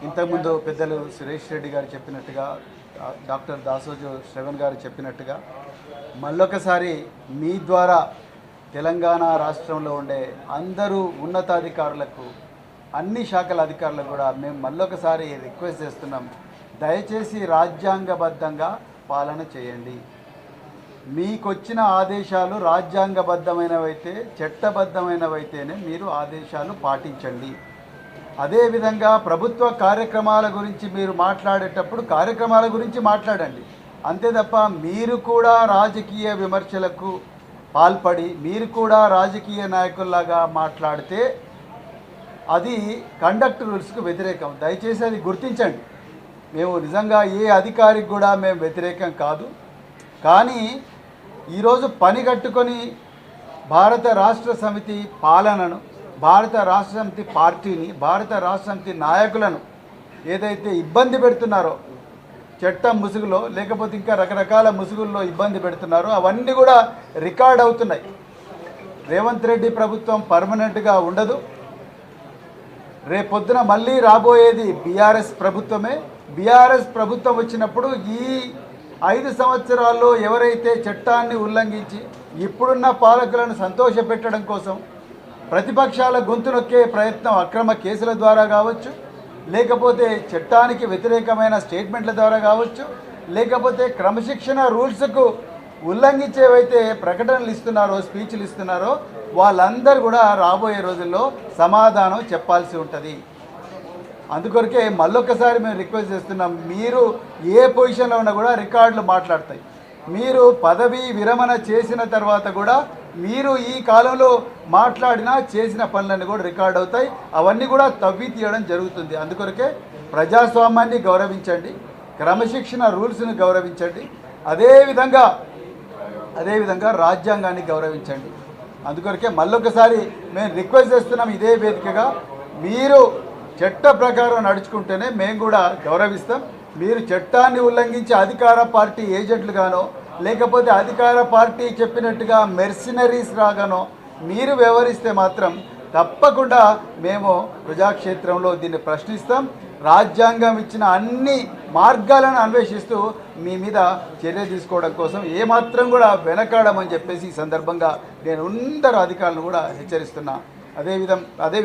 ఇంతకుముందు పెద్దలు సురేష్ రెడ్డి గారు చెప్పినట్టుగా, డాక్టర్ దాసోజు శ్రవణ్ గారు చెప్పినట్టుగా మళ్ళొకసారి మీ ద్వారా తెలంగాణ రాష్ట్రంలో ఉండే అందరూ ఉన్నతాధికారులకు, అన్ని శాఖల అధికారులకు కూడా మేము మళ్ళొకసారి రిక్వెస్ట్ చేస్తున్నాం. దయచేసి రాజ్యాంగబద్ధంగా పాలన చేయండి. మీకొచ్చిన ఆదేశాలు రాజ్యాంగబద్ధమైనవైతే, చట్టబద్ధమైనవైతేనే మీరు ఆదేశాలు పాటించండి. అదేవిధంగా ప్రభుత్వ కార్యక్రమాల గురించి మీరు మాట్లాడేటప్పుడు కార్యక్రమాల గురించి మాట్లాడండి. అంతే తప్ప మీరు కూడా రాజకీయ విమర్శలకు పాల్పడి మీరు కూడా రాజకీయ నాయకుల్లాగా మాట్లాడితే అది కండక్ట్ రూల్స్కు వ్యతిరేకం. దయచేసి అది గుర్తించండి. మేము నిజంగా ఏ అధికారికి కూడా మేము వ్యతిరేకం కాదు. కానీ ఈరోజు పని కట్టుకొని భారత రాష్ట్ర సమితి పాలనను, భారత రాష్ట్ర సమితి పార్టీని, భారత రాష్ట్ర సమితి నాయకులను ఏదైతే ఇబ్బంది పెడుతున్నారో, చట్టం ముసుగులో లేకపోతే ఇంకా రకరకాల ముసుగుల్లో ఇబ్బంది పెడుతున్నారో అవన్నీ కూడా రికార్డ్ అవుతున్నాయి. రేవంత్ రెడ్డి ప్రభుత్వం పర్మనెంట్గా ఉండదు. రేపొద్దున మళ్ళీ రాబోయేది బీఆర్ఎస్ ప్రభుత్వమే. బీఆర్ఎస్ ప్రభుత్వం వచ్చినప్పుడు ఈ 5 సంవత్సరాల్లో ఎవరైతే చట్టాన్ని ఉల్లంఘించి ఇప్పుడున్న పాలకులను సంతోషపెట్టడం కోసం ప్రతిపక్షాల గొంతు నొక్కే ప్రయత్నం అక్రమ కేసుల ద్వారా కావచ్చు, లేకపోతే చట్టానికి వ్యతిరేకమైన స్టేట్మెంట్ల ద్వారా కావచ్చు, లేకపోతే క్రమశిక్షణ రూల్స్కు ఉల్లంఘించేవైతే ప్రకటనలు ఇస్తున్నారో, స్పీచ్లు ఇస్తున్నారో వాళ్ళందరూ కూడా రాబోయే రోజుల్లో సమాధానం చెప్పాల్సి ఉంటుంది. అందుకొరకే మళ్ళొక్కసారి మేము రిక్వెస్ట్ చేస్తున్నాం. మీరు ఏ పొజిషన్లో ఉన్నా కూడా రికార్డులు మాట్లాడతాయి. మీరు పదవీ విరమణ చేసిన తర్వాత కూడా మీరు ఈ కాలంలో మాట్లాడినా చేసిన పనులన్నీ కూడా రికార్డ్ అవుతాయి. అవన్నీ కూడా తవ్వి తీయడం జరుగుతుంది. అందుకొరకే ప్రజాస్వామ్యాన్ని గౌరవించండి, క్రమశిక్షణ రూల్స్ని గౌరవించండి, అదేవిధంగా రాజ్యాంగాన్ని గౌరవించండి. అందుకొరకే మళ్ళొకసారి మేము రిక్వెస్ట్ చేస్తున్నాం. ఇదే వేదికగా మీరు చట్ట ప్రకారం నడుచుకుంటేనే మేము కూడా గౌరవిస్తాం. మీరు చట్టాన్ని ఉల్లంఘించి అధికార పార్టీ ఏజెంట్లుగానో, లేకపోతే అధికార పార్టీ చెప్పినట్టుగా మెర్సినరీస్ రాగానో మీరు వ్యవహరిస్తే మాత్రం తప్పకుండా మేము ప్రజాక్షేత్రంలో దీన్ని ప్రశ్నిస్తాం. రాజ్యాంగం ఇచ్చిన అన్ని మార్గాలను అన్వేషిస్తూ మీ మీద చర్య తీసుకోవడం కోసం ఏమాత్రం కూడా వెనకాడమని చెప్పేసి ఈ సందర్భంగా నేను అందరు అధికారులను కూడా హెచ్చరిస్తున్నా. అదే